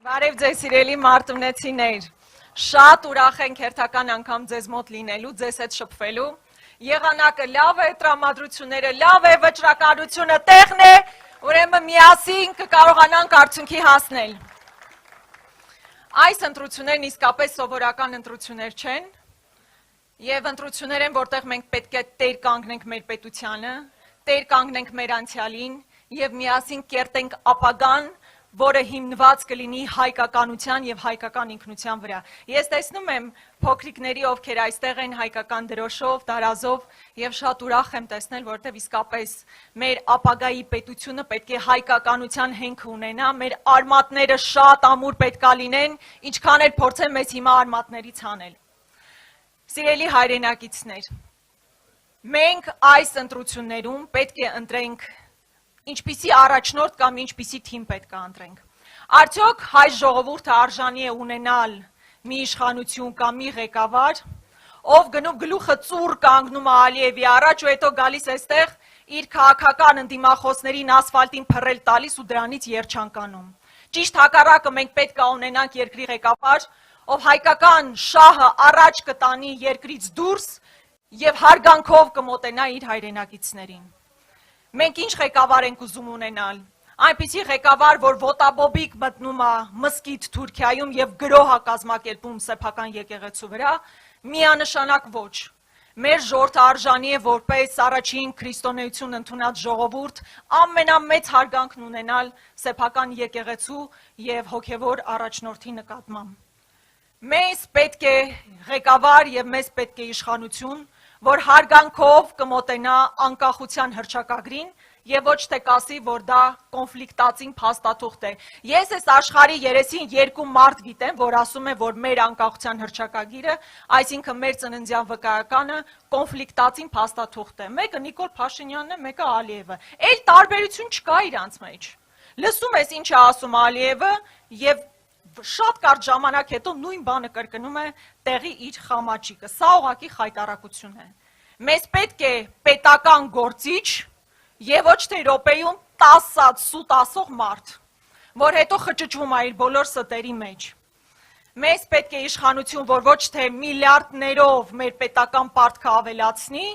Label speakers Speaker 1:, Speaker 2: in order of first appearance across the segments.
Speaker 1: Բարև ձեզ սիրելի մարտունեցիներ, շատ ուրախ ենք հերթական անգամ ձեզ մոտ լինելու, ձեզ հետ շփվելու, եղանակը լավ է, տրամադրությունները լավ է, վճռականությունը տեղն է, ուրեմն միասին կկարողանանք արդյունքի հասնել։ Այս ընտրություններն իսկապես սովորական ընտրություններ չեն, եւ ընտրություններ են, որտեղ մենք պետք է տեր կանգնենք մեր պետությանը, տեր կանգնենք մեր անցյալին եւ միասին կերտենք ապագան, որը հիմնված կլինի հայկականության եւ հայկական ինքնության վրա։ Ես տեսնում եմ փոքրիկների, ովքեր այստեղ են հայկական դրոշով, դարազով եւ շատ ուրախ եմ տեսնել, որտեղ իսկապես մեր ապագայի պետությունը պետք է հայկականության հենք ունենա, մեր արմատները շատ ամուր պետքա լինեն, ինչքան էլ փորձեն մեզ հիմա արմատներից հանել։ Սիրելի հայրենակիցներ, մենք այս ընտրություններում պետք է ընտրենք ինչպիսի առաջնորդ կամ ինչպիսի թիմ պետք է ընտրենք։ Արդյոք հայ ժողովուրդը արժանի է ունենալ մի իշխանություն կամ մի ղեկավար, ով գնում գլուխը ծուռ կանգնում է Ալիևի առաջ ու հետո գալիս այստեղ իր քաղաքական ընդդիմախոսներին ասֆալտին փռել տալիս ու դրանից երջանկանում։ Ճիշտ հակառակը մենք պետք է ունենանք երկրի ղեկավար, ով հայկական շահը առաջ կտանի երկրից դուրս եւ հարգանքով կմոտենա իր հայրենակիցներին։ Մենք ինչ ղեկավար ենք ուզում ունենալ, այնպիսի ղեկավար, որ ոտաբոբիկ մտնում է մզկիթ Թուրքիայում եւ գրոհ է կազմակերպում սեփական եկեղեցու վրա, միանշանակ ոչ։ Մեր ժողովուրդը արժանի է որպես առաջին քրիստոնեություն ընդունած ժողովուրդ ամենամեծ հարգանքն ունենալ սեփական եկեղեցու եւ հոգեվոր առաջնորդի նկատմամբ։ Մեզ պետք է ղեկավար եւ մեզ պետք է իշխանություն, որ հարգանքով կմոտենա անկախության հռչակագրին եւ ոչ թե կասի, որ դա կոնֆլիկտածին փաստաթուղթ է։ Ես այս աշխարհի երեսին երկու մարդ գիտեմ, որ ասում է, որ մեր անկախության հռչակագիրը, այսինքն մեր ծննդյան վկայականը կոնֆլիկտածին փաստաթուղթ է։ Մեկը Նիկոլ Փաշինյանն է, մեկը Ալիևը։ Այլ տարբերություն չկա իրանց մեջ։ Լսում ես ինչ է ասում Ալիևը եւ շատ կարճ ժամանակ հետո նույն բանը կրկնում է տեղի իր խամաճիկը։ Սա ուղղակի խայտարակություն է։ Մեզ պետք է պետական գործիչ եւ ոչ թե րոպեում 10 սուտ ասող մարդ, որ հետո խճճվում է իր բոլոր ստերի մեջ։ Մեզ պետք է իշխանություն, որ ոչ թե միլիարդներով մեր պետական պարտքը ավելացնի,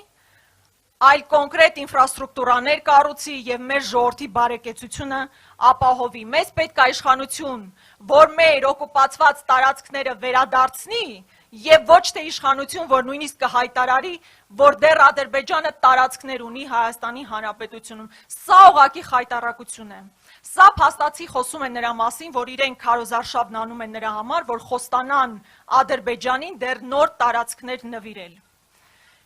Speaker 1: այլ կոնկրետ ինֆրաստրուկտուրաներ կառուցի եւ մեր ժողովրդի բարեկեցությունը ապահովի։ Մեզ պետք է իշխանություն, որ մեր օկուպացված տարածքները վերադարձնի եւ ոչ թե իշխանություն, որ նույնիսկ կհայտարարի, որ դեռ Ադրբեջանը տարածքներ ունի Հայաստանի Հանրապետությունում։ Սա ուղղակի խայտարակություն է։ Սա փաստացի խոսում է նրա մասին, որ իրենք քարոզարշավն անում են նրա համար, որ խոստանան Ադրբեջանին դեռ նոր տարածքներ նվիրել։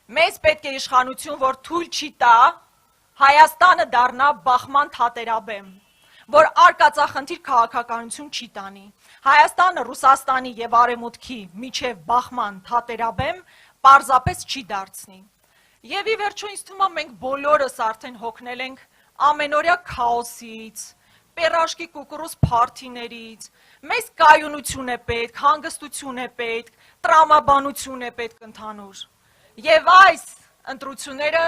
Speaker 1: Մեզ պետք է իշխանություն, որ թույլ չի տա Հայաստանը դառնա բախման թատերաբեմ, որ արկածախնդիր քաղաքականություն չի տանի։ Հայաստանը Ռուսաստանի եւ Արևմուտքի միջև բախման թատերաբեմ պարզապես չի դարձնի։ Եվ ի վերջո ինձ թվում է մենք բոլորս արդեն հոգնել ենք ամենօրյա քաոսից, պերաշկի կուկուրուզ փարթիներից, մեզ կայունություն է պետք, հանգստություն է պետք, տրամաբանություն է պետք ընդհանուր։ Եվ այս ընտրությունները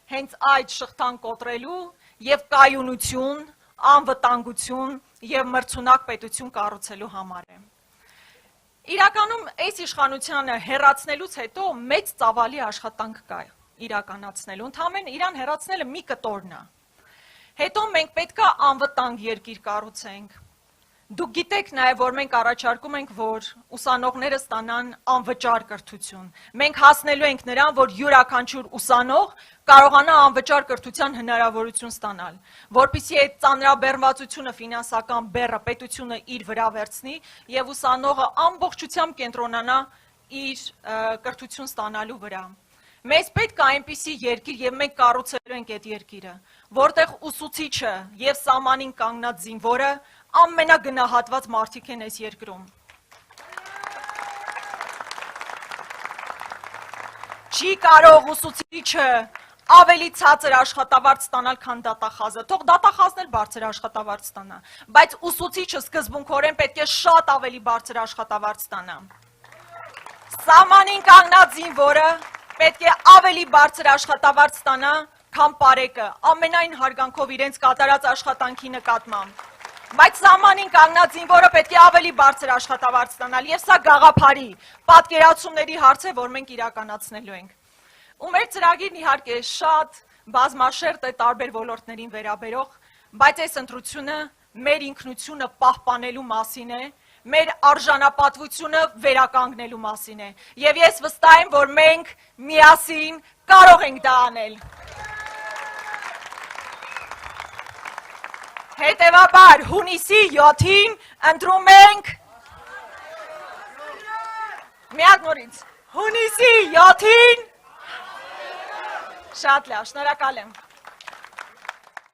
Speaker 1: հենց այդ շղթան կոտրելու եւ կայունություն, անվտանգություն եւ մրցունակ պետություն կառուցելու համար է։ Իրականում այս իշխանությանը հեռացնելուց հետո մեծ ծավալի աշխատանք կա իրականացնելու, ընդհանրեն իրան հեռացնելը մի կտորն է։ Հետո մենք պետքա անվտանգ երկիր կառուցենք։ Դուք գիտեք նաև, որ մենք առաջարկում ենք, որ ուսանողները ստանան անվճար կրթություն։ Մենք հասնելու ենք նրան, որ յուրաքանչյուր ուսանող կարողանա անվճար կրթության հնարավորություն ստանալ, որպեսզի այդ ծանրաբեռնվածությունը ֆինանսական բեռը պետությունը իր վրա վերցնի եւ ուսանողը ամբողջությամբ կենտրոնանա իր կրթություն ստանալու վրա։ Մեզ պետք է այնպիսի երկիր եւ մենք կառուցելու ենք այդ երկիրը, որտեղ ուսուցիչը եւ սահմանին կանգնած զինվորը ամենագնահատված մարդիկ են այս երկրում։ Չի կարող ուսուցիչը ավելի ցածր աշխատավարձ ստանալ, քան դատախազը։ Թող դատախազն էլ բարձր աշխատավարձ ստանա, բայց ուսուցիչը սկզբունքորեն պետք է շատ ավելի բարձր աշխատավարձ ստանա։ Սահմանին կանգնած զինվորը պետք է ավելի բարձր աշխատավարձ ստանա, քան պարեկը, ամենայն հարգանքով իրենց կատարած աշխատանքի նկատմամբ։ Բայց սահմանին կանգնած զինվորը պետք է ավելի բարձր աշխատավարձ ստանալ, եւ սա գաղափարի, պատկերացումների հարց է, որ մենք իրականացնելու ենք։ Ու մեր ծրագիրն իհարկե շատ բազմաշերտ է տարբեր ոլորտներին վերաբերող, բայց այս ընտրությունը մեր ինքնությունը պահպանելու մասին է, մեր արժանապատվությունը վերականգնելու մասին է։ Եվ ես վստահ եմ, որ մենք միասին կարող ենք դա անել։ Հետևաբար հունիսի 7-ին ընտրում ենք միակ նորից հունիսի 7-ին շատ լավ, շնորհակալ եմ։